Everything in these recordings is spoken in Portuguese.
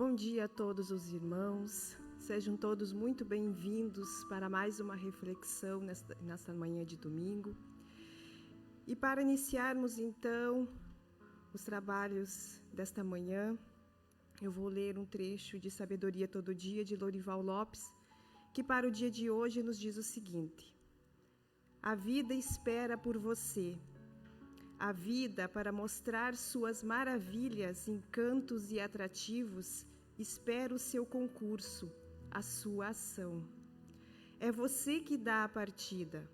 Bom dia a todos os irmãos, sejam todos muito bem-vindos para mais uma reflexão nesta manhã de domingo. E para iniciarmos então os trabalhos desta manhã, eu vou ler um trecho de Sabedoria Todo Dia de Lorival Lopes, que para o dia de hoje nos diz o seguinte: a vida espera por você. A vida, para mostrar suas maravilhas, encantos e atrativos, espera o seu concurso, a sua ação. É você que dá a partida.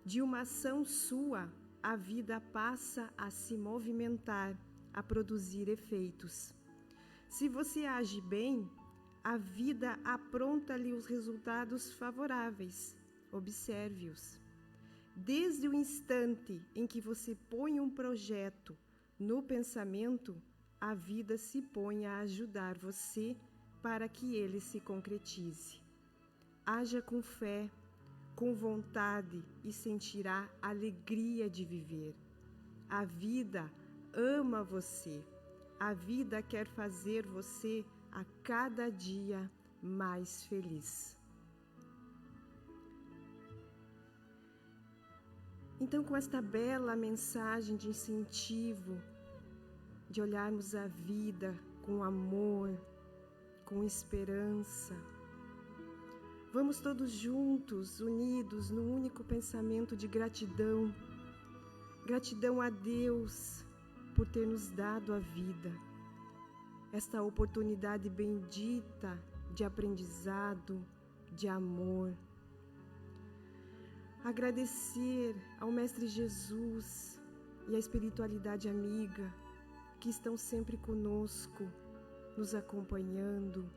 De uma ação sua, a vida passa a se movimentar, a produzir efeitos. Se você age bem, a vida apronta-lhe os resultados favoráveis. Observe-os. Desde o instante em que você põe um projeto no pensamento, a vida se põe a ajudar você para que ele se concretize. Haja com fé, com vontade e sentirá alegria de viver. A vida ama você. A vida quer fazer você a cada dia mais feliz. Então, com esta bela mensagem de incentivo, de olharmos a vida com amor, com esperança, vamos todos juntos, unidos num único pensamento de gratidão. Gratidão a Deus por ter nos dado a vida, esta oportunidade bendita de aprendizado, de amor. Agradecer ao Mestre Jesus e à espiritualidade amiga que estão sempre conosco, nos acompanhando,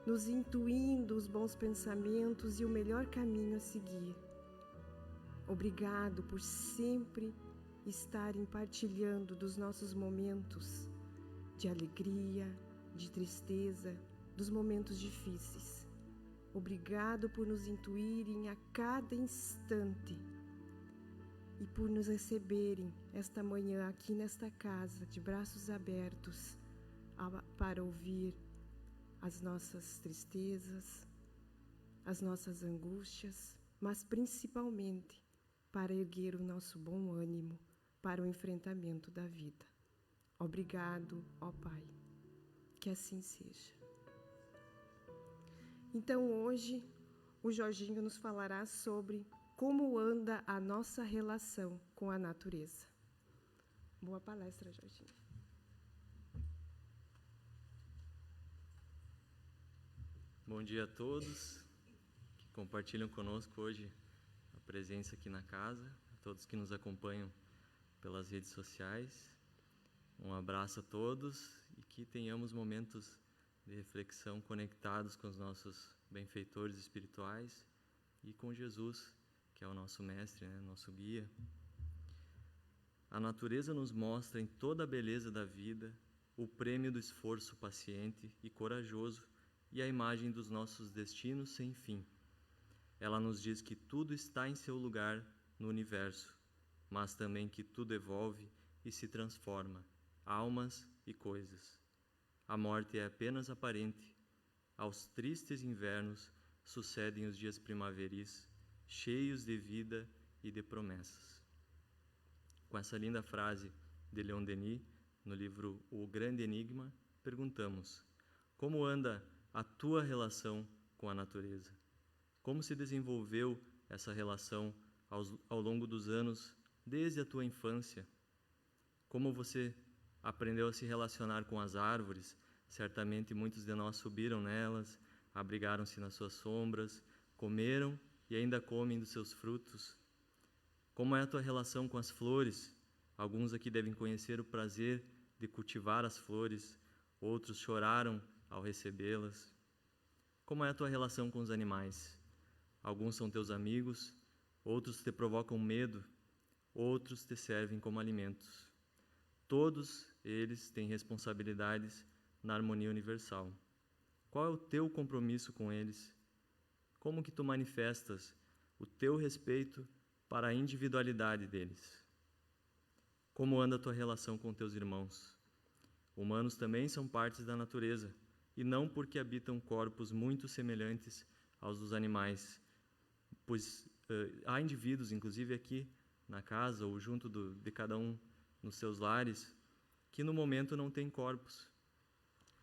nos intuindo os bons pensamentos e o melhor caminho a seguir. Obrigado por sempre estarem partilhando dos nossos momentos de alegria, de tristeza, dos momentos difíceis. Obrigado por nos intuírem a cada instante e por nos receberem esta manhã aqui nesta casa de braços abertos para ouvir as nossas tristezas, as nossas angústias, mas principalmente para erguer o nosso bom ânimo para o enfrentamento da vida. Obrigado, ó Pai, que assim seja. Então hoje o Jorginho nos falará sobre como anda a nossa relação com a natureza. Boa palestra, Jorginho. Bom dia a todos que compartilham conosco hoje a presença aqui na casa, a todos que nos acompanham pelas redes sociais. Um abraço a todos e que tenhamos momentos de reflexão conectados com os nossos benfeitores espirituais e com Jesus, que é o nosso mestre, nosso guia. A natureza nos mostra em toda a beleza da vida o prêmio do esforço paciente e corajoso e a imagem dos nossos destinos sem fim. Ela nos diz que tudo está em seu lugar no universo, mas também que tudo evolve e se transforma, almas e coisas. A morte é apenas aparente. Aos tristes invernos sucedem os dias primaveris, cheios de vida e de promessas. Com essa linda frase de Leon Denis, no livro O Grande Enigma, perguntamos: como anda a tua relação com a natureza? Como se desenvolveu essa relação ao longo dos anos, desde a tua infância? Como você aprendeu a se relacionar com as árvores? Certamente muitos de nós subiram nelas, abrigaram-se nas suas sombras, comeram e ainda comem dos seus frutos. Como é a tua relação com as flores? Alguns aqui devem conhecer o prazer de cultivar as flores, outros choraram ao recebê-las. Como é a tua relação com os animais? Alguns são teus amigos, outros te provocam medo, outros te servem como alimentos. Todos eles têm responsabilidades na harmonia universal. Qual é o teu compromisso com eles? Como que tu manifestas o teu respeito para a individualidade deles? Como anda a tua relação com teus irmãos? Humanos também são partes da natureza, e não porque habitam corpos muito semelhantes aos dos animais, pois há indivíduos, inclusive aqui na casa ou junto de cada um nos seus lares, que no momento não têm corpos,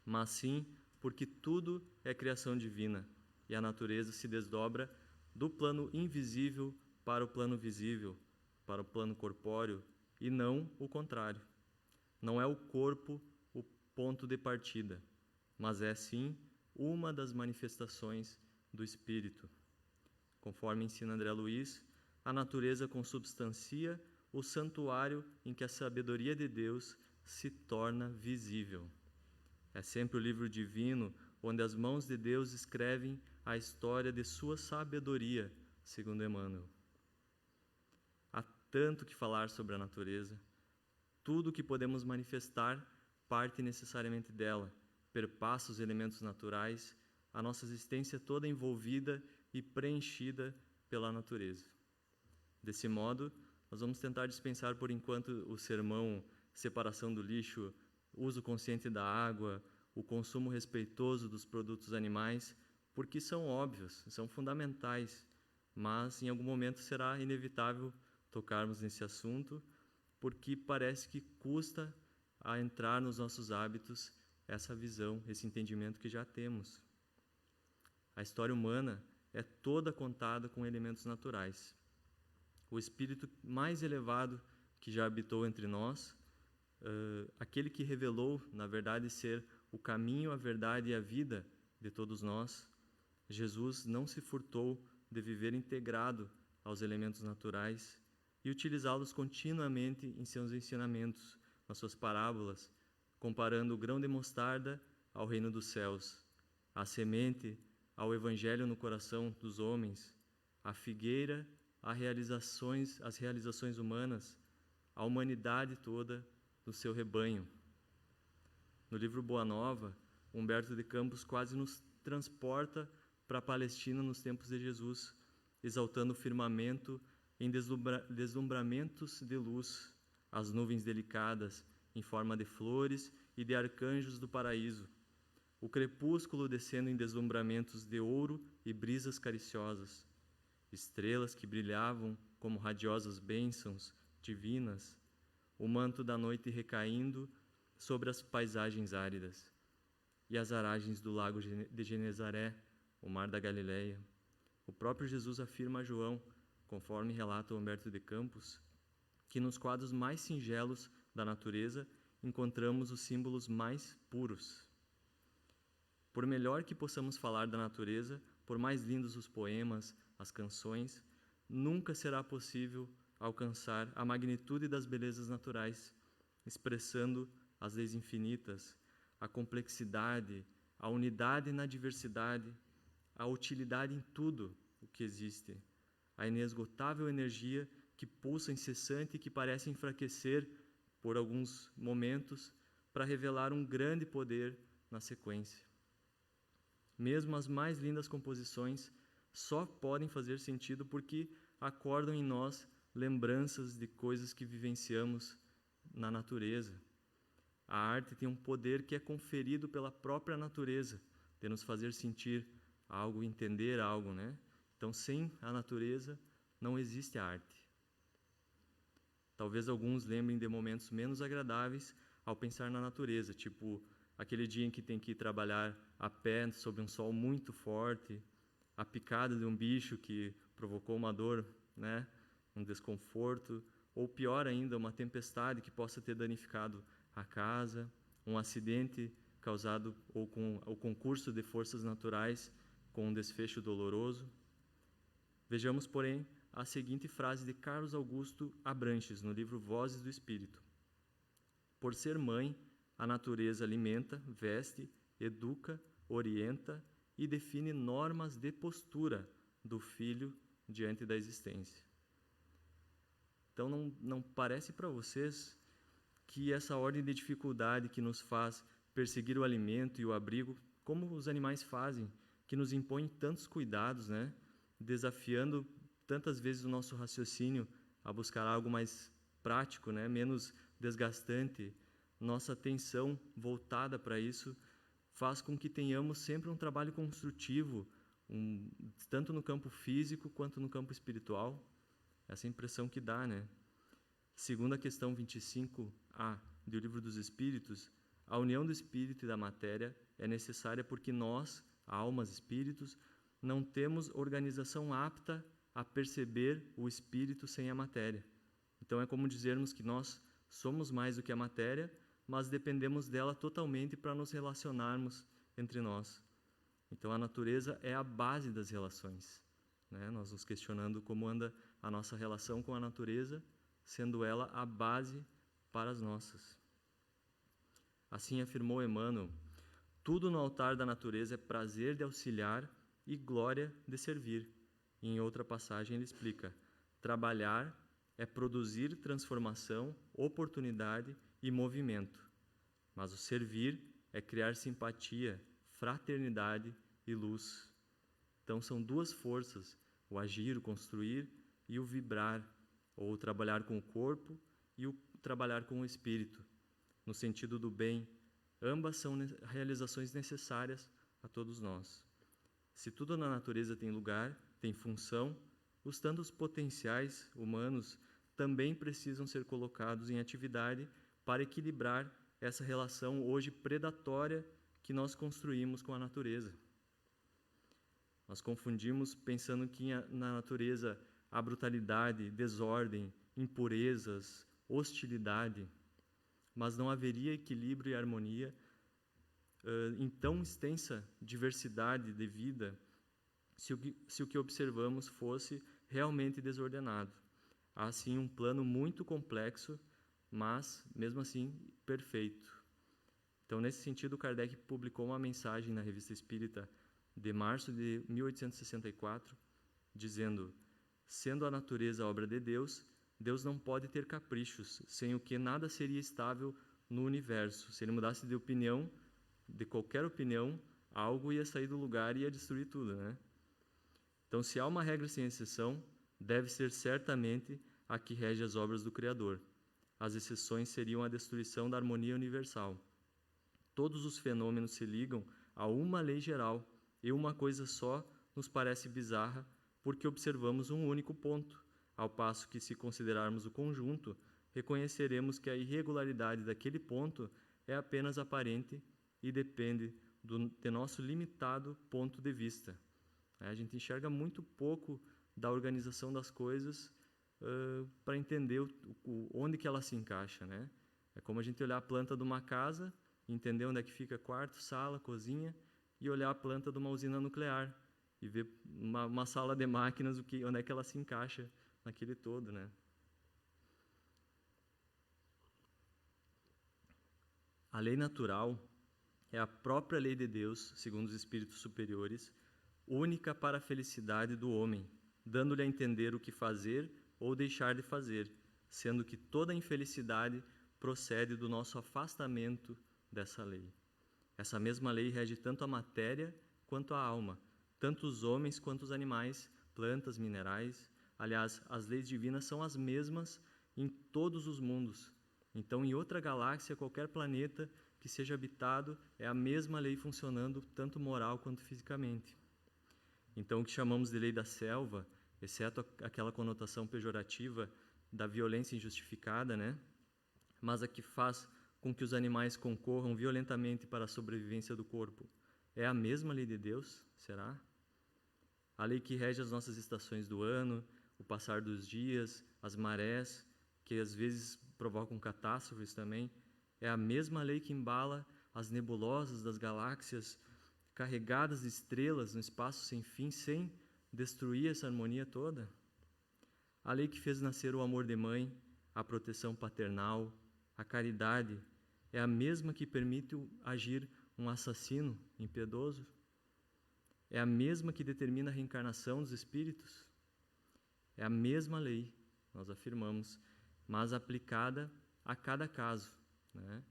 mas sim porque tudo é criação divina e a natureza se desdobra do plano invisível para o plano visível, para o plano corpóreo, e não o contrário. Não é o corpo o ponto de partida, mas é sim uma das manifestações do Espírito. Conforme ensina André Luiz, a natureza consubstancia o santuário em que a sabedoria de Deus se torna visível. É sempre o livro divino onde as mãos de Deus escrevem a história de sua sabedoria, segundo Emmanuel. Há tanto que falar sobre a natureza. Tudo o que podemos manifestar parte necessariamente dela, perpassa os elementos naturais, a nossa existência toda envolvida e preenchida pela natureza. Desse modo, nós vamos tentar dispensar por enquanto o sermão separação do lixo, uso consciente da água, o consumo respeitoso dos produtos animais, porque são óbvios, são fundamentais, mas em algum momento será inevitável tocarmos nesse assunto, porque parece que custa a entrar nos nossos hábitos essa visão, esse entendimento que já temos. A história humana é toda contada com elementos naturais. O espírito mais elevado que já habitou entre nós, aquele que revelou, na verdade, ser o caminho, a verdade e a vida de todos nós, Jesus não se furtou de viver integrado aos elementos naturais e utilizá-los continuamente em seus ensinamentos, nas suas parábolas, comparando o grão de mostarda ao reino dos céus, a semente ao evangelho no coração dos homens, a figueira às realizações humanas, a humanidade toda no seu rebanho. No livro Boa Nova, Humberto de Campos quase nos transporta para a Palestina nos tempos de Jesus, exaltando o firmamento em deslumbramentos de luz, as nuvens delicadas em forma de flores e de arcanjos do paraíso, o crepúsculo descendo em deslumbramentos de ouro e brisas cariciosas, estrelas que brilhavam como radiosas bênçãos divinas, o manto da noite recaindo sobre as paisagens áridas, e as aragens do lago de Genezaré, o mar da Galileia. O próprio Jesus afirma a João, conforme relata Humberto de Campos, que nos quadros mais singelos da natureza encontramos os símbolos mais puros. Por melhor que possamos falar da natureza, por mais lindos os poemas, as canções, nunca será possível alcançar a magnitude das belezas naturais, expressando as leis infinitas, a complexidade, a unidade na diversidade, a utilidade em tudo o que existe, a inesgotável energia que pulsa incessante e que parece enfraquecer por alguns momentos para revelar um grande poder na sequência. Mesmo as mais lindas composições só podem fazer sentido porque acordam em nós lembranças de coisas que vivenciamos na natureza. A arte tem um poder que é conferido pela própria natureza, de nos fazer sentir algo, entender algo, né? Então, sem a natureza, não existe a arte. Talvez alguns lembrem de momentos menos agradáveis ao pensar na natureza, tipo aquele dia em que tem que ir trabalhar a pé sob um sol muito forte, a picada de um bicho que provocou uma dor, né? Um desconforto, ou pior ainda, uma tempestade que possa ter danificado a casa, um acidente causado ou com o concurso de forças naturais com um desfecho doloroso. Vejamos, porém, a seguinte frase de Carlos Augusto Abranches, no livro Vozes do Espírito. Por ser mãe, a natureza alimenta, veste, educa, orienta e define normas de postura do filho diante da existência. Então, não parece para vocês que essa ordem de dificuldade que nos faz perseguir o alimento e o abrigo, como os animais fazem, que nos impõe tantos cuidados, né? Desafiando tantas vezes o nosso raciocínio a buscar algo mais prático, né? Menos desgastante, nossa atenção voltada para isso faz com que tenhamos sempre um trabalho construtivo, tanto no campo físico quanto no campo espiritual. Essa é a impressão que dá, né? Segundo a questão 25a do Livro dos Espíritos, a união do espírito e da matéria é necessária porque nós, almas, espíritos, não temos organização apta a perceber o espírito sem a matéria. Então é como dizermos que nós somos mais do que a matéria, mas dependemos dela totalmente para nos relacionarmos entre nós. Então a natureza é a base das relações, né? Nós nos questionando como anda a nossa relação com a natureza, sendo ela a base para as nossas. Assim afirmou Emmanuel: tudo no altar da natureza é prazer de auxiliar e glória de servir. E em outra passagem ele explica: trabalhar é produzir transformação, oportunidade e movimento, mas o servir é criar simpatia, fraternidade e luz. Então são duas forças, o agir, o construir e o vibrar, ou o trabalhar com o corpo e o trabalhar com o espírito, no sentido do bem. Ambas são realizações necessárias a todos nós. Se tudo na natureza tem lugar, tem função, os tantos potenciais humanos também precisam ser colocados em atividade para equilibrar essa relação hoje predatória que nós construímos com a natureza. Nós confundimos pensando que na natureza há brutalidade, desordem, impurezas, hostilidade, mas não haveria equilíbrio e harmonia em tão extensa diversidade de vida se o que observamos fosse realmente desordenado. Há, sim, um plano muito complexo, mas, mesmo assim, perfeito. Então, nesse sentido, Kardec publicou uma mensagem na Revista Espírita de março de 1864, dizendo: sendo a natureza obra de Deus, Deus não pode ter caprichos, sem o que nada seria estável no universo. Se ele mudasse de opinião, de qualquer opinião, algo ia sair do lugar e ia destruir tudo, né? Então, se há uma regra sem exceção, deve ser certamente a que rege as obras do Criador. As exceções seriam a destruição da harmonia universal. Todos os fenômenos se ligam a uma lei geral, e uma coisa só nos parece bizarra, porque observamos um único ponto, ao passo que, se considerarmos o conjunto, reconheceremos que a irregularidade daquele ponto é apenas aparente e depende de nosso limitado ponto de vista. A gente enxerga muito pouco da organização das coisas para entender onde que ela se encaixa, né? É como a gente olhar a planta de uma casa, entender onde é que fica quarto, sala, cozinha, e olhar a planta de uma usina nuclear e ver uma sala de máquinas, onde é que ela se encaixa naquele todo, né? A lei natural é a própria lei de Deus, segundo os espíritos superiores, única para a felicidade do homem, dando-lhe a entender o que fazer ou deixar de fazer, sendo que toda a infelicidade procede do nosso afastamento dessa lei. Essa mesma lei rege tanto a matéria quanto a alma, tanto os homens quanto os animais, plantas, minerais. Aliás, as leis divinas são as mesmas em todos os mundos. Então, em outra galáxia, qualquer planeta que seja habitado, é a mesma lei funcionando, tanto moral quanto fisicamente. Então, o que chamamos de lei da selva, exceto aquela conotação pejorativa da violência injustificada, né? Mas a que faz com que os animais concorram violentamente para a sobrevivência do corpo, é a mesma lei de Deus? Será? A lei que rege as nossas estações do ano, o passar dos dias, as marés, que às vezes provocam catástrofes também, é a mesma lei que embala as nebulosas das galáxias carregadas de estrelas no espaço sem fim, sem destruir essa harmonia toda? A lei que fez nascer o amor de mãe, a proteção paternal, a caridade, é a mesma que permite agir um assassino impiedoso? É a mesma que determina a reencarnação dos espíritos? É a mesma lei, nós afirmamos, mas aplicada a cada caso, né?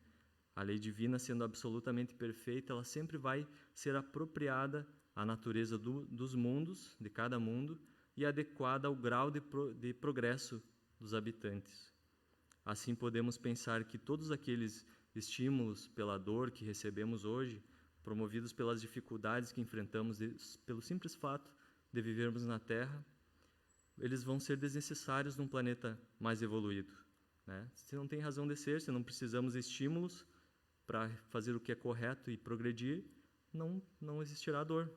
A lei divina, sendo absolutamente perfeita, ela sempre vai ser apropriada à natureza dos mundos, de cada mundo, e adequada ao grau de progresso dos habitantes. Assim, podemos pensar que todos aqueles estímulos pela dor que recebemos hoje, promovidos pelas dificuldades que enfrentamos, pelo simples fato de vivermos na Terra, eles vão ser desnecessários num planeta mais evoluído, né? Se não tem razão de ser, se não precisamos de estímulos para fazer o que é correto e progredir, não existirá dor,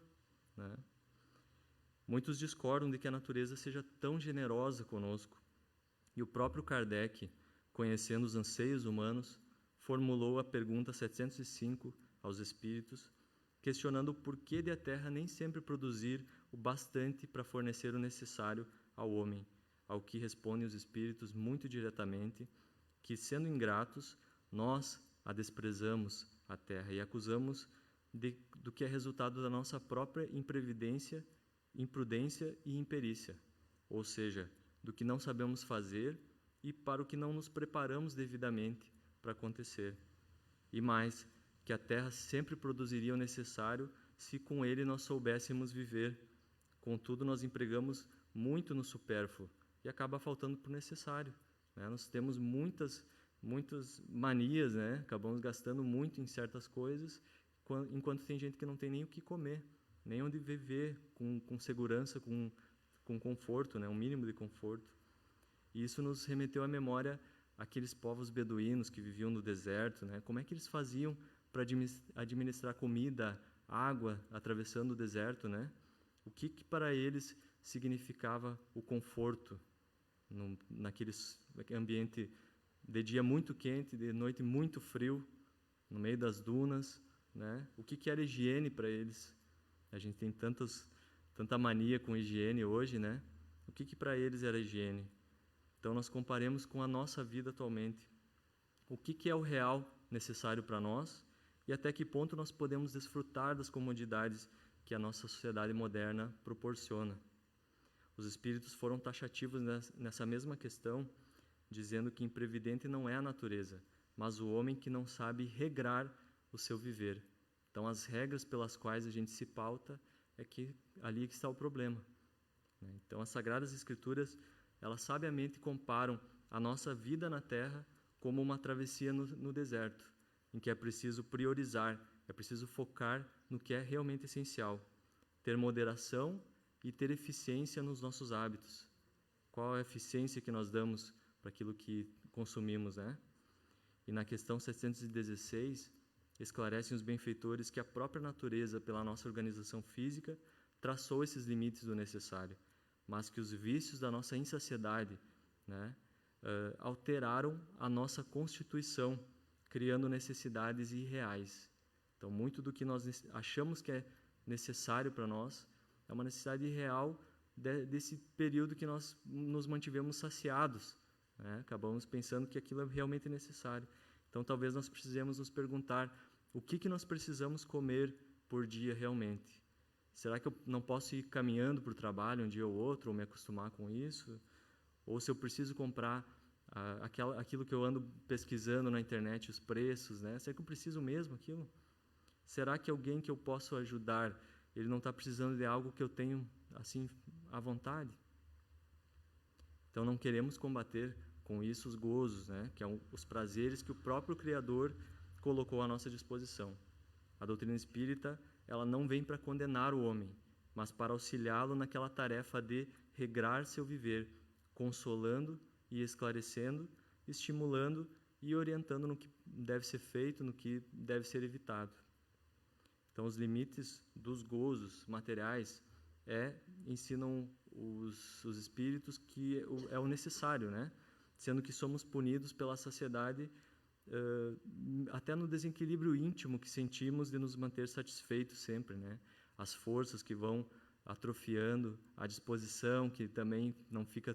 né? Muitos discordam de que a natureza seja tão generosa conosco. E o próprio Kardec, conhecendo os anseios humanos, formulou a pergunta 705 aos espíritos, questionando o porquê de a Terra nem sempre produzir o bastante para fornecer o necessário ao homem, ao que respondem os espíritos muito diretamente, que, sendo ingratos, nós a desprezamos, a Terra, e acusamos do que é resultado da nossa própria imprevidência, imprudência e imperícia, ou seja, do que não sabemos fazer e para o que não nos preparamos devidamente para acontecer. E mais, que a Terra sempre produziria o necessário se com ele nós soubéssemos viver. Contudo, nós empregamos muito no supérfluo e acaba faltando para o necessário, né? Nós temos muitas manias, né? Acabamos gastando muito em certas coisas, enquanto tem gente que não tem nem o que comer, nem onde viver com segurança, com conforto, né? Um mínimo de conforto. E isso nos remeteu à memória aqueles povos beduínos que viviam no deserto, né? Como é que eles faziam para administrar comida, água, atravessando o deserto, né? O que para eles significava o conforto naquele ambiente de dia muito quente, de noite muito frio, no meio das dunas, né? O que era higiene para eles? A gente tem tanta mania com higiene hoje, né? O que para eles era higiene? Então, nós comparemos com a nossa vida atualmente. O que é o real necessário para nós e até que ponto nós podemos desfrutar das comodidades que a nossa sociedade moderna proporciona. Os espíritos foram taxativos nessa mesma questão, dizendo que imprevidente não é a natureza, mas o homem que não sabe regrar o seu viver. Então, as regras pelas quais a gente se pauta ali que está o problema. Então, as Sagradas Escrituras, elas sabiamente comparam a nossa vida na Terra como uma travessia no deserto, em que é preciso priorizar, é preciso focar no que é realmente essencial, ter moderação e ter eficiência nos nossos hábitos. Qual a eficiência que nós damos para aquilo que consumimos, né? E na questão 716, esclarecem os benfeitores que a própria natureza, pela nossa organização física, traçou esses limites do necessário, mas que os vícios da nossa insaciedade, né, alteraram a nossa constituição, criando necessidades irreais. Então, muito do que nós achamos que é necessário para nós é uma necessidade irreal desse período que nós nos mantivemos saciados, né? Acabamos pensando que aquilo é realmente necessário. Então, talvez nós precisemos nos perguntar o que nós precisamos comer por dia realmente. Será que eu não posso ir caminhando para o trabalho um dia ou outro, ou me acostumar com isso? Ou se eu preciso comprar aquilo que eu ando pesquisando na internet, os preços, né? Será que eu preciso mesmo aquilo? Será que alguém que eu posso ajudar, ele não está precisando de algo que eu tenho assim à vontade? Então, não queremos combater com isso os gozos, né? Que são os prazeres que o próprio Criador colocou à nossa disposição. A doutrina espírita, ela não vem para condenar o homem, mas para auxiliá-lo naquela tarefa de regrar seu viver, consolando e esclarecendo, estimulando e orientando no que deve ser feito, no que deve ser evitado. Então, os limites dos gozos materiais ensinam os espíritos que é o necessário, né? Sendo que somos punidos pela saciedade, até no desequilíbrio íntimo que sentimos de nos manter satisfeitos sempre, né? As forças que vão atrofiando, a disposição que também não fica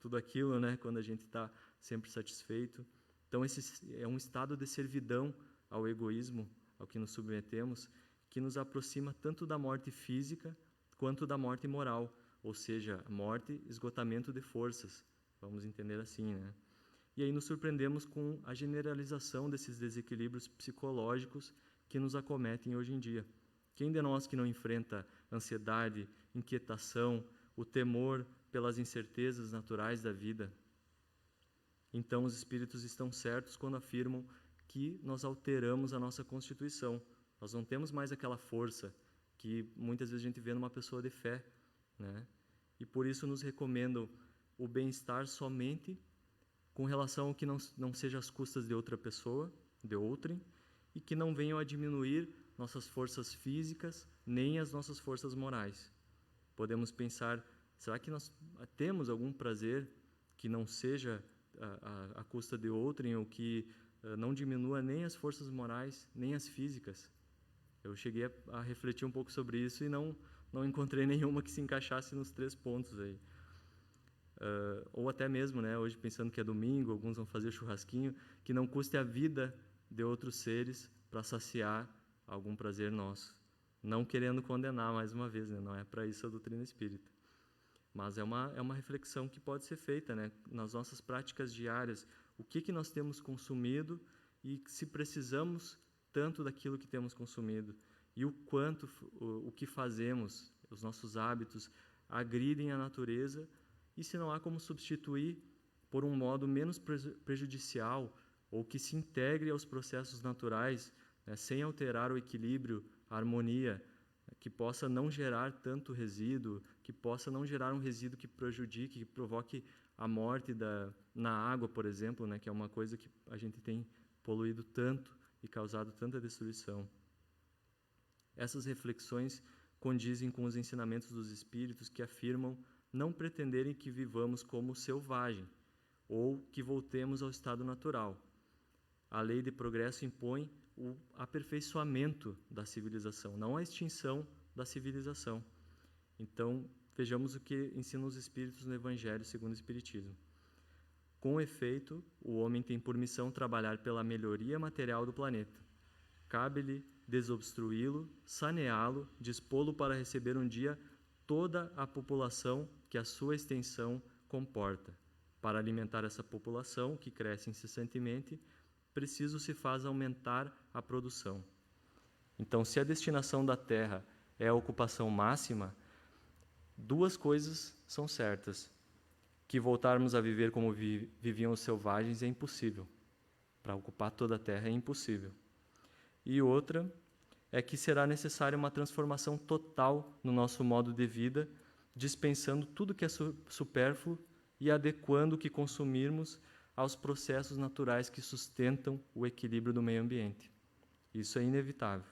tudo aquilo, né? Quando a gente está sempre satisfeito. Então, esse é um estado de servidão ao egoísmo, ao que nos submetemos, que nos aproxima tanto da morte física quanto da morte moral, ou seja, morte, esgotamento de forças, vamos entender assim, né? E aí nos surpreendemos com a generalização desses desequilíbrios psicológicos que nos acometem hoje em dia. Quem de nós que não enfrenta ansiedade, inquietação, o temor pelas incertezas naturais da vida? Então, os espíritos estão certos quando afirmam que nós alteramos a nossa constituição, Nós não temos mais aquela força que muitas vezes a gente vê numa pessoa de fé, né? E por isso nos recomendam o bem-estar somente com relação ao que não seja às custas de outra pessoa, de outrem, e que não venham a diminuir nossas forças físicas, nem as nossas forças morais. Podemos pensar, será que nós temos algum prazer que não seja à custa de outrem, ou que não diminua nem as forças morais, nem as físicas? Eu cheguei a refletir um pouco sobre isso e não encontrei nenhuma que se encaixasse nos 3 pontos aí. Ou até mesmo, né, hoje pensando que é domingo, alguns vão fazer churrasquinho, que não custe a vida de outros seres para saciar algum prazer nosso. Não querendo condenar, mais uma vez, né, não é para isso a doutrina espírita. Mas é uma reflexão que pode ser feita, né, nas nossas práticas diárias. O que nós temos consumido e se precisamos tanto daquilo que temos consumido, e o quanto o que fazemos, os nossos hábitos, agridem a natureza, e se não há como substituir por um modo menos prejudicial, ou que se integre aos processos naturais, né, sem alterar o equilíbrio, a harmonia, que possa não gerar tanto resíduo, que possa não gerar um resíduo que prejudique, que provoque a morte na água, por exemplo, né, que é uma coisa que a gente tem poluído tanto e causado tanta destruição. Essas reflexões condizem com os ensinamentos dos Espíritos, que afirmam não pretenderem que vivamos como selvagem ou que voltemos ao estado natural. A lei de progresso impõe o aperfeiçoamento da civilização, não a extinção da civilização. Então, vejamos o que ensinam os Espíritos no Evangelho segundo o Espiritismo. Com efeito, o homem tem por missão trabalhar pela melhoria material do planeta. Cabe-lhe desobstruí-lo, saneá-lo, dispô-lo para receber um dia toda a população que a sua extensão comporta. Para alimentar essa população, que cresce incessantemente, preciso se faz aumentar a produção. Então, se a destinação da terra é a ocupação máxima, 2 coisas são certas. Que voltarmos a viver como viviam os selvagens é impossível. Para ocupar toda a terra é impossível. E outra é que será necessária uma transformação total no nosso modo de vida, dispensando tudo que é supérfluo e adequando o que consumirmos aos processos naturais que sustentam o equilíbrio do meio ambiente. Isso é inevitável.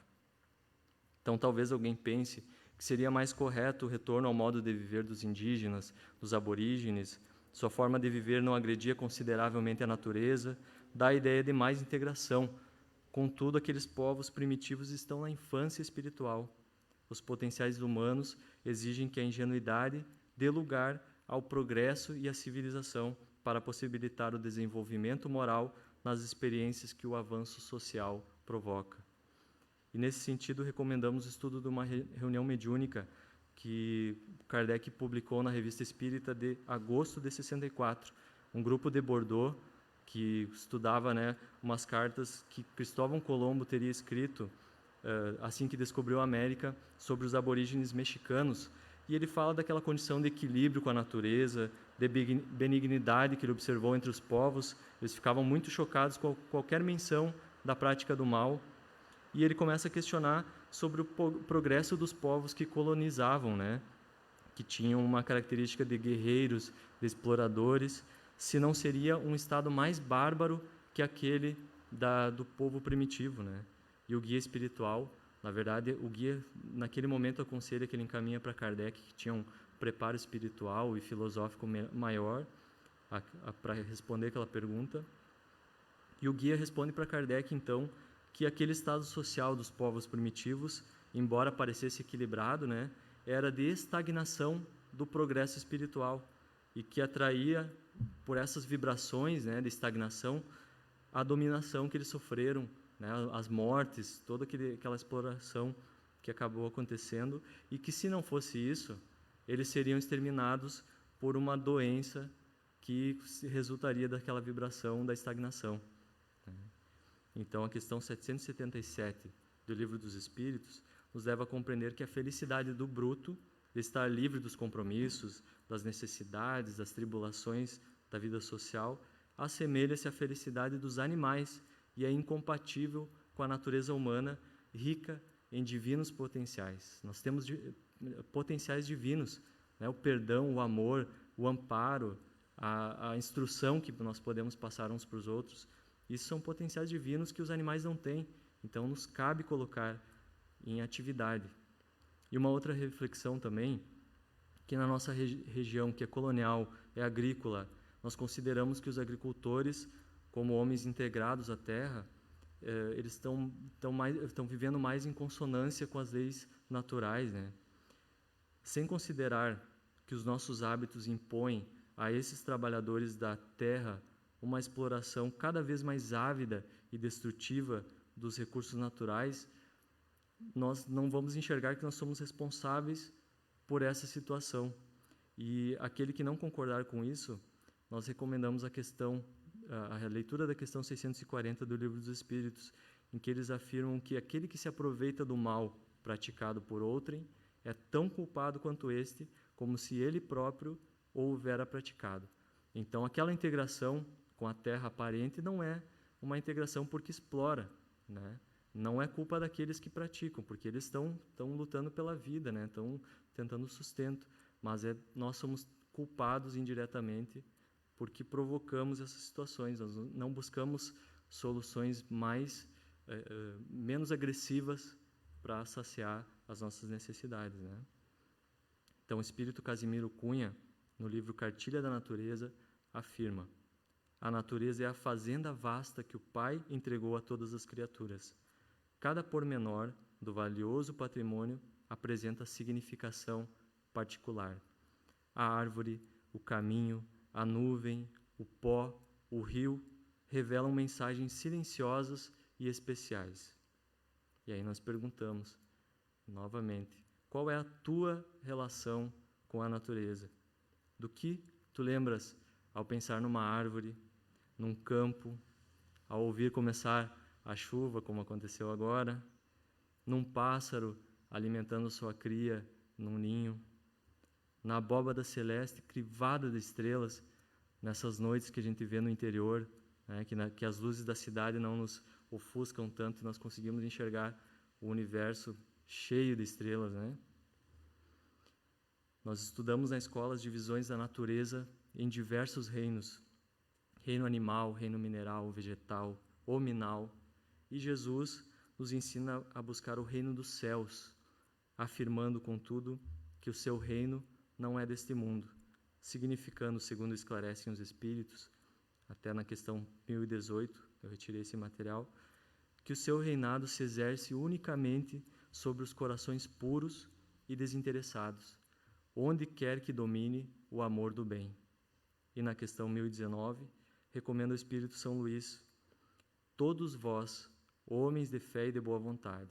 Então, talvez alguém pense que seria mais correto o retorno ao modo de viver dos indígenas, dos aborígenes. Sua forma de viver não agredia consideravelmente a natureza, dá a ideia de mais integração. Contudo, aqueles povos primitivos estão na infância espiritual. Os potenciais humanos exigem que a ingenuidade dê lugar ao progresso e à civilização para possibilitar o desenvolvimento moral nas experiências que o avanço social provoca. E, nesse sentido, recomendamos o estudo de uma reunião mediúnica que Kardec publicou na Revista Espírita de agosto de 64. Um grupo de Bordeaux que estudava, né, umas cartas que Cristóvão Colombo teria escrito assim que descobriu a América, sobre os aborígenes mexicanos. E ele fala daquela condição de equilíbrio com a natureza, de benignidade que ele observou entre os povos. Eles ficavam muito chocados com qualquer menção da prática do mal. E ele começa a questionar sobre o progresso dos povos que colonizavam, né? Que tinham uma característica de guerreiros, de exploradores, se não seria um estado mais bárbaro que aquele do povo primitivo, né? E o guia espiritual, na verdade, o guia, naquele momento, aconselha que ele encaminha para Kardec, que tinha um preparo espiritual e filosófico maior para responder aquela pergunta. E o guia responde para Kardec, então, que aquele estado social dos povos primitivos, embora parecesse equilibrado, né, era de estagnação do progresso espiritual e que atraía, por essas vibrações, né, de estagnação, a dominação que eles sofreram, né, as mortes, toda aquela exploração que acabou acontecendo, e que, se não fosse isso, eles seriam exterminados por uma doença que resultaria daquela vibração da estagnação. Então, a questão 777 do Livro dos Espíritos nos leva a compreender que a felicidade do bruto, de estar livre dos compromissos, das necessidades, das tribulações da vida social, assemelha-se à felicidade dos animais e é incompatível com a natureza humana rica em divinos potenciais. Nós temos potenciais divinos, né? O perdão, o amor, o amparo, a instrução que nós podemos passar uns para os outros. Isso são potenciais divinos que os animais não têm. Então, nos cabe colocar em atividade. E uma outra reflexão também, que na nossa região, que é colonial, é agrícola, nós consideramos que os agricultores, como homens integrados à terra, eles estão vivendo mais em consonância com as leis naturais, né? Sem considerar que os nossos hábitos impõem a esses trabalhadores da terra uma exploração cada vez mais ávida e destrutiva dos recursos naturais, nós não vamos enxergar que nós somos responsáveis por essa situação. E aquele que não concordar com isso, nós recomendamos a leitura da questão 640 do Livro dos Espíritos, em que eles afirmam que aquele que se aproveita do mal praticado por outrem é tão culpado quanto este, como se ele próprio o houvera praticado. Então, aquela integração com a terra aparente não é uma integração porque explora, né? Não é culpa daqueles que praticam, porque eles estão lutando pela vida, né? Estão tentando sustento, mas nós somos culpados indiretamente porque provocamos essas situações. Nós não buscamos soluções menos agressivas para saciar as nossas necessidades, né? Então, o espírito Casimiro Cunha, no livro Cartilha da Natureza, afirma: a natureza é a fazenda vasta que o Pai entregou a todas as criaturas. Cada pormenor do valioso patrimônio apresenta significação particular. A árvore, o caminho, a nuvem, o pó, o rio revelam mensagens silenciosas e especiais. E aí nós perguntamos, novamente, qual é a tua relação com a natureza? Do que tu lembras ao pensar numa árvore, num campo, ao ouvir começar a chuva, como aconteceu agora, num pássaro alimentando sua cria num ninho, na abóbada celeste crivada de estrelas, nessas noites que a gente vê no interior, né, que as luzes da cidade não nos ofuscam tanto, nós conseguimos enxergar o universo cheio de estrelas, né? Nós estudamos na escola as divisões da natureza em diversos reinos: reino animal, reino mineral, vegetal, hominal. E Jesus nos ensina a buscar o reino dos céus, afirmando, contudo, que o seu reino não é deste mundo, significando, segundo esclarecem os Espíritos, até na questão 1018, eu retirei esse material, que o seu reinado se exerce unicamente sobre os corações puros e desinteressados, onde quer que domine o amor do bem. E na questão 1019, recomenda ao Espírito São Luís: todos vós, homens de fé e de boa vontade,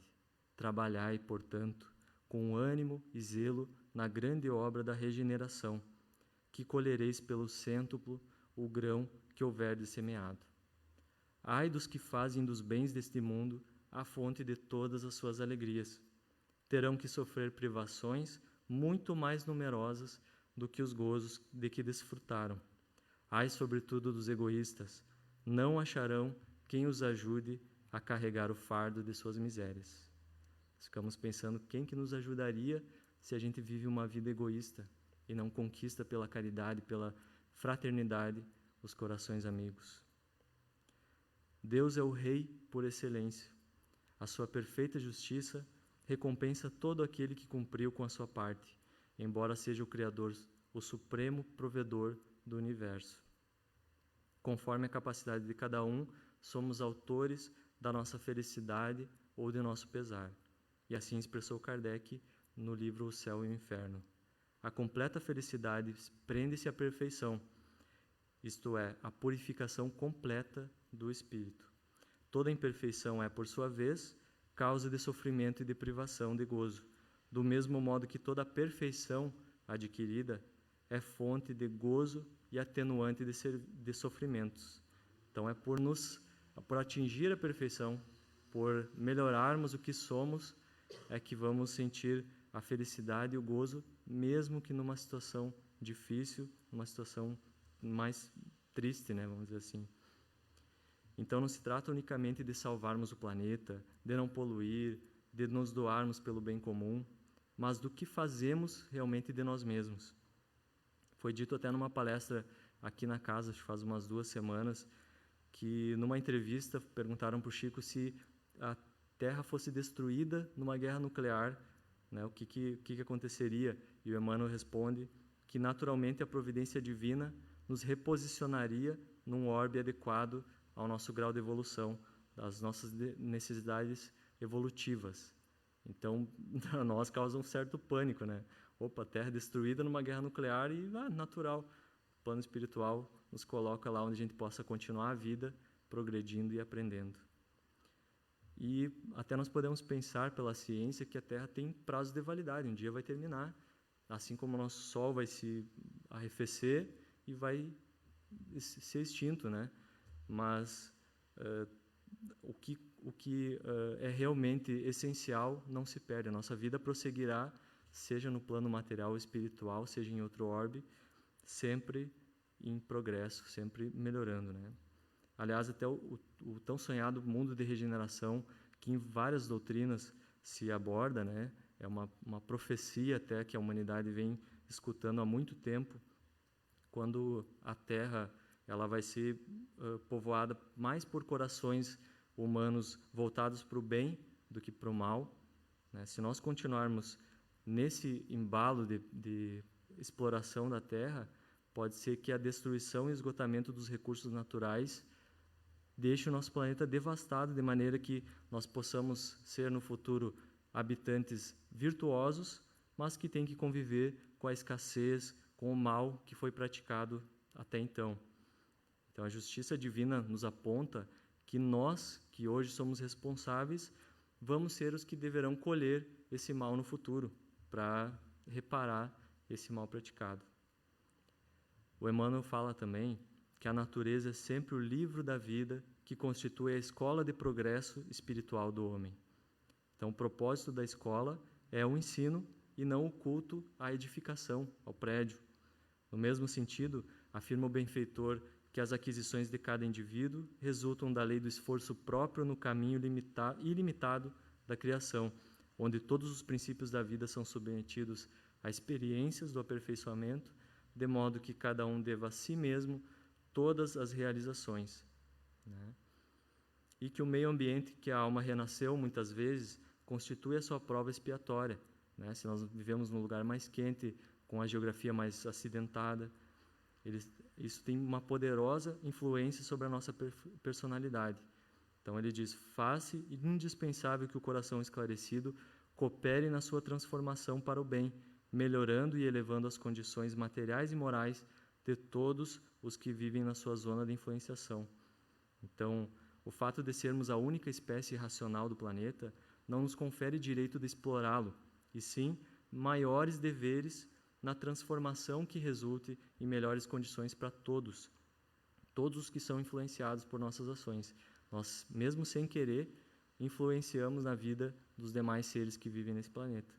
trabalhai, portanto, com ânimo e zelo na grande obra da regeneração, que colhereis pelo cêntuplo o grão que houverdes semeado. Ai dos que fazem dos bens deste mundo a fonte de todas as suas alegrias. Terão que sofrer privações muito mais numerosas do que os gozos de que desfrutaram. Ai, sobretudo, dos egoístas, não acharão quem os ajude a carregar o fardo de suas misérias. Ficamos pensando quem que nos ajudaria se a gente vive uma vida egoísta e não conquista pela caridade, pela fraternidade, os corações amigos. Deus é o Rei por excelência. A sua perfeita justiça recompensa todo aquele que cumpriu com a sua parte, embora seja o Criador, o supremo provedor do universo. Conforme a capacidade de cada um, somos autores da nossa felicidade ou de nosso pesar. E assim expressou Kardec no livro O Céu e o Inferno. A completa felicidade prende-se à perfeição, isto é, a purificação completa do espírito. Toda imperfeição é, por sua vez, causa de sofrimento e de privação de gozo, do mesmo modo que toda perfeição adquirida é fonte de gozo e atenuante de sofrimentos. Então, é por atingir a perfeição, por melhorarmos o que somos, é que vamos sentir a felicidade e o gozo, mesmo que numa situação difícil, numa situação mais triste, né, vamos dizer assim. Então, não se trata unicamente de salvarmos o planeta, de não poluir, de nos doarmos pelo bem comum, mas do que fazemos realmente de nós mesmos. Foi dito até numa palestra aqui na casa, acho que faz umas 2 semanas, que numa entrevista perguntaram para o Chico se a Terra fosse destruída numa guerra nuclear, né, o que aconteceria? E o Emmanuel responde que naturalmente a providência divina nos reposicionaria num orbe adequado ao nosso grau de evolução, das nossas necessidades evolutivas. Então, para nós causa um certo pânico, né? Opa, Terra destruída numa guerra nuclear e natural. O plano espiritual nos coloca lá onde a gente possa continuar a vida, progredindo e aprendendo. E até nós podemos pensar pela ciência que a Terra tem prazo de validade, um dia vai terminar, assim como o nosso Sol vai se arrefecer e vai ser extinto, né? Mas o que é realmente essencial não se perde. A nossa vida prosseguirá, seja no plano material ou espiritual, seja em outro orbe, sempre em progresso, sempre melhorando, né? Aliás, até o tão sonhado mundo de regeneração, que em várias doutrinas se aborda, né? É uma profecia até que a humanidade vem escutando há muito tempo, quando a Terra ela vai ser povoada mais por corações humanos voltados para o bem do que para o mal, né? Se nós continuarmos nesse embalo de exploração da Terra, pode ser que a destruição e esgotamento dos recursos naturais deixe o nosso planeta devastado, de maneira que nós possamos ser no futuro habitantes virtuosos, mas que têm que conviver com a escassez, com o mal que foi praticado até então. Então, a justiça divina nos aponta que nós, que hoje somos responsáveis, vamos ser os que deverão colher esse mal no futuro, para reparar esse mal praticado. O Emmanuel fala também que a natureza é sempre o livro da vida que constitui a escola de progresso espiritual do homem. Então, o propósito da escola é o ensino e não o culto à edificação, ao prédio. No mesmo sentido, afirma o benfeitor que as aquisições de cada indivíduo resultam da lei do esforço próprio no caminho ilimitado da criação, onde todos os princípios da vida são submetidos a experiências do aperfeiçoamento, de modo que cada um deva a si mesmo todas as realizações, né? E que o meio ambiente que a alma renasceu, muitas vezes, constitui a sua prova expiatória, né? Se nós vivemos num lugar mais quente, com a geografia mais acidentada, isso tem uma poderosa influência sobre a nossa personalidade. Então ele diz: faz-se indispensável que o coração esclarecido coopere na sua transformação para o bem, melhorando e elevando as condições materiais e morais de todos os que vivem na sua zona de influenciação. Então, o fato de sermos a única espécie racional do planeta não nos confere direito de explorá-lo, e sim maiores deveres na transformação que resulte em melhores condições para todos os que são influenciados por nossas ações. Nós, mesmo sem querer, influenciamos na vida dos demais seres que vivem nesse planeta.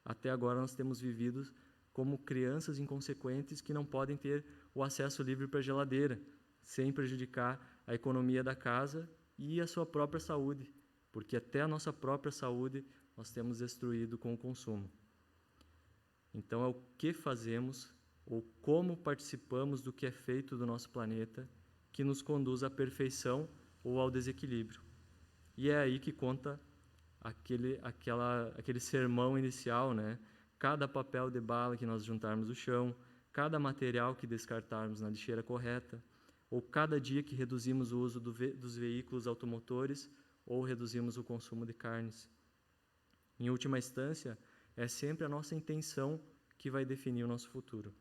Até agora nós temos vivido como crianças inconsequentes que não podem ter o acesso livre para a geladeira, sem prejudicar a economia da casa e a sua própria saúde, porque até a nossa própria saúde nós temos destruído com o consumo. Então, é o que fazemos ou como participamos do que é feito do nosso planeta que nos conduz à perfeição ou ao desequilíbrio. E é aí que conta aquele sermão inicial, né? Cada papel de bala que nós juntarmos no chão, cada material que descartarmos na lixeira correta, ou cada dia que reduzimos o uso dos veículos automotores ou reduzimos o consumo de carnes. Em última instância, é sempre a nossa intenção que vai definir o nosso futuro,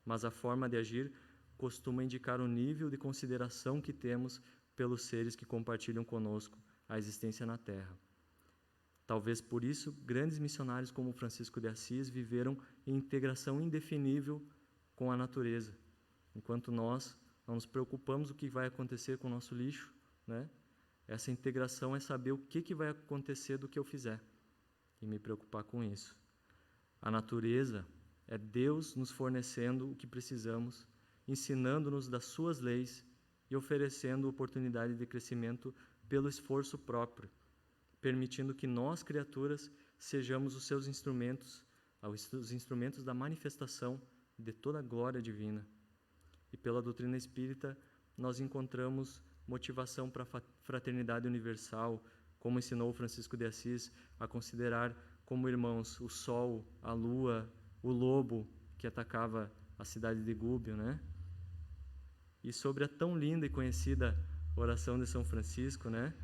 mas a forma de agir costuma indicar o nível de consideração que temos pelos seres que compartilham conosco a existência na Terra. Talvez por isso, grandes missionários como Francisco de Assis viveram em integração indefinível com a natureza, enquanto nós não nos preocupamos com o que vai acontecer com o nosso lixo, né? Essa integração é saber o que vai acontecer do que eu fizer e me preocupar com isso. A natureza é Deus nos fornecendo o que precisamos, ensinando-nos das suas leis e oferecendo oportunidade de crescimento pelo esforço próprio, permitindo que nós, criaturas, sejamos os seus instrumentos, os instrumentos da manifestação de toda a glória divina. E pela doutrina espírita, nós encontramos motivação para a fraternidade universal, como ensinou Francisco de Assis, a considerar como irmãos o sol, a lua, o lobo que atacava a cidade de Gúbio, né? E sobre a tão linda e conhecida oração de São Francisco, né?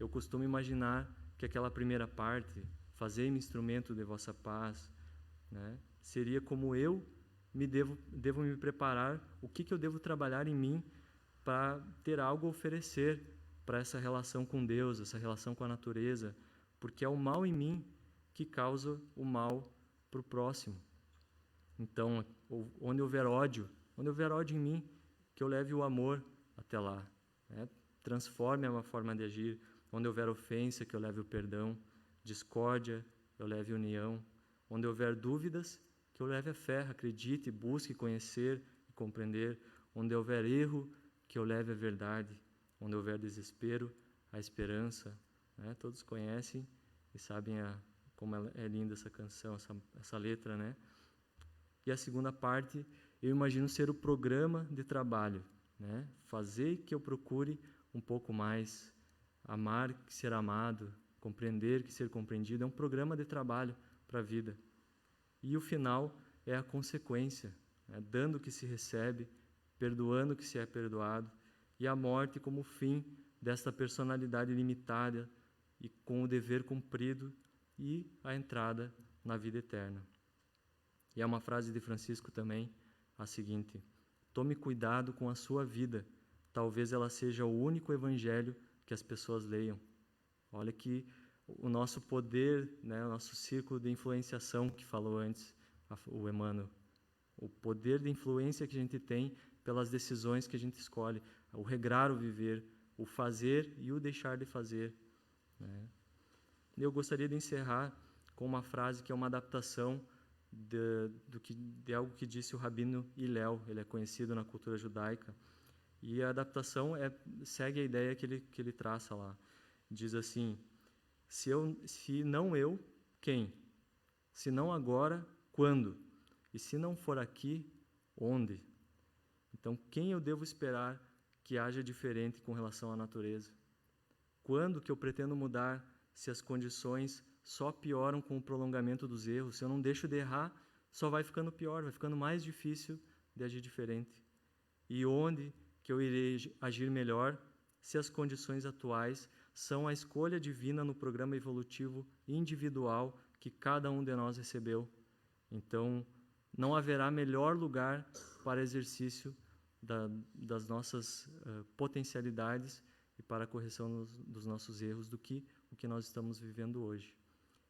Eu costumo imaginar que aquela primeira parte, fazei-me instrumento de vossa paz, né? Seria como eu devo me preparar, o que eu devo trabalhar em mim para ter algo a oferecer para essa relação com Deus, essa relação com a natureza, porque é o mal em mim que causa o mal para o próximo. Então, onde houver ódio em mim, que eu leve o amor até lá, né? Transforme a minha forma de agir. Onde houver ofensa, que eu leve o perdão. Discórdia, eu leve união. Onde houver dúvidas, que eu leve a fé, acredite, busque conhecer e compreender. Onde houver erro, que eu leve a verdade. Onde houver desespero, a esperança, né? Todos conhecem e sabem como é linda essa canção, essa letra, né? E a segunda parte, eu imagino ser o programa de trabalho, né? Fazer que eu procure um pouco mais, amar que ser amado, compreender que ser compreendido, é um programa de trabalho para a vida. E o final é a consequência, né? Dando o que se recebe, perdoando o que se é perdoado, e a morte como fim desta personalidade limitada e com o dever cumprido e a entrada na vida eterna. E é uma frase de Francisco também, a seguinte: tome cuidado com a sua vida, talvez ela seja o único evangelho que as pessoas leiam. Olha que o nosso poder, né, o nosso círculo de influenciação que falou antes o Emmanuel, o poder de influência que a gente tem pelas decisões que a gente escolhe, o regrar o viver, o fazer e o deixar de fazer, né? Eu gostaria de encerrar com uma frase que é uma adaptação de algo que disse o Rabino Hillel. Ele é conhecido na cultura judaica, e a adaptação segue a ideia que ele traça lá. Diz assim: se não eu, quem? Se não agora, quando? E se não for aqui, onde? Então, quem eu devo esperar que haja diferente com relação à natureza? Quando que eu pretendo mudar se as condições só pioram com o prolongamento dos erros? Se eu não deixo de errar, só vai ficando pior, vai ficando mais difícil de agir diferente. E onde que eu irei agir melhor se as condições atuais são a escolha divina no programa evolutivo individual que cada um de nós recebeu? Então, não haverá melhor lugar para exercício das nossas potencialidades e para a correção dos nossos erros do que o que nós estamos vivendo hoje.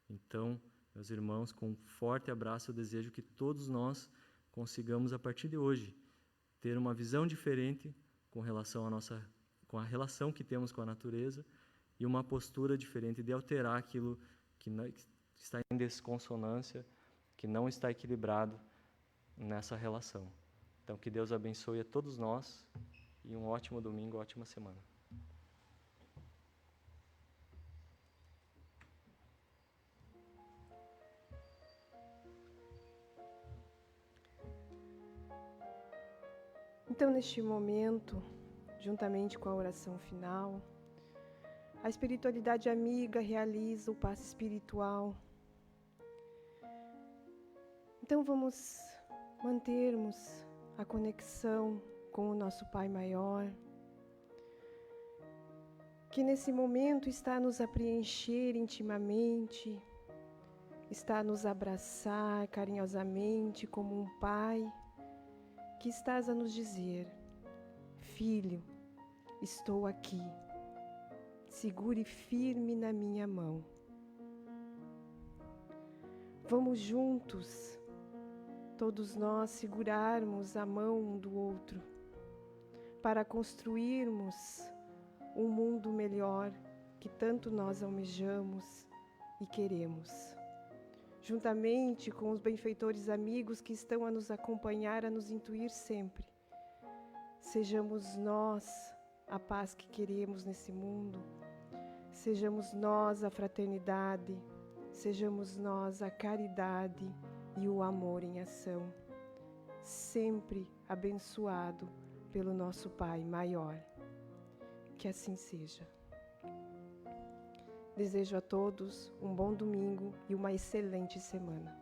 Então, meus irmãos, com um forte abraço, eu desejo que todos nós consigamos, a partir de hoje, ter uma visão diferente com relação com a relação que temos com a natureza, e uma postura diferente de alterar aquilo que está em desconsonância, que não está equilibrado nessa relação. Então, que Deus abençoe a todos nós e um ótimo domingo, ótima semana. Então, neste momento, juntamente com a oração final, a espiritualidade amiga realiza o passe espiritual. Então, vamos mantermos a conexão com o nosso Pai Maior, que nesse momento está a nos preencher intimamente, está a nos abraçar carinhosamente como um Pai, que estás a nos dizer: filho, estou aqui, segure firme na minha mão. Vamos juntos, todos nós, segurarmos a mão um do outro, para construirmos um mundo melhor que tanto nós almejamos e queremos. Juntamente com os benfeitores amigos que estão a nos acompanhar, a nos intuir sempre. Sejamos nós a paz que queremos nesse mundo. Sejamos nós a fraternidade, sejamos nós a caridade e o amor em ação, sempre abençoado pelo nosso Pai maior. Que assim seja. Desejo a todos um bom domingo e uma excelente semana.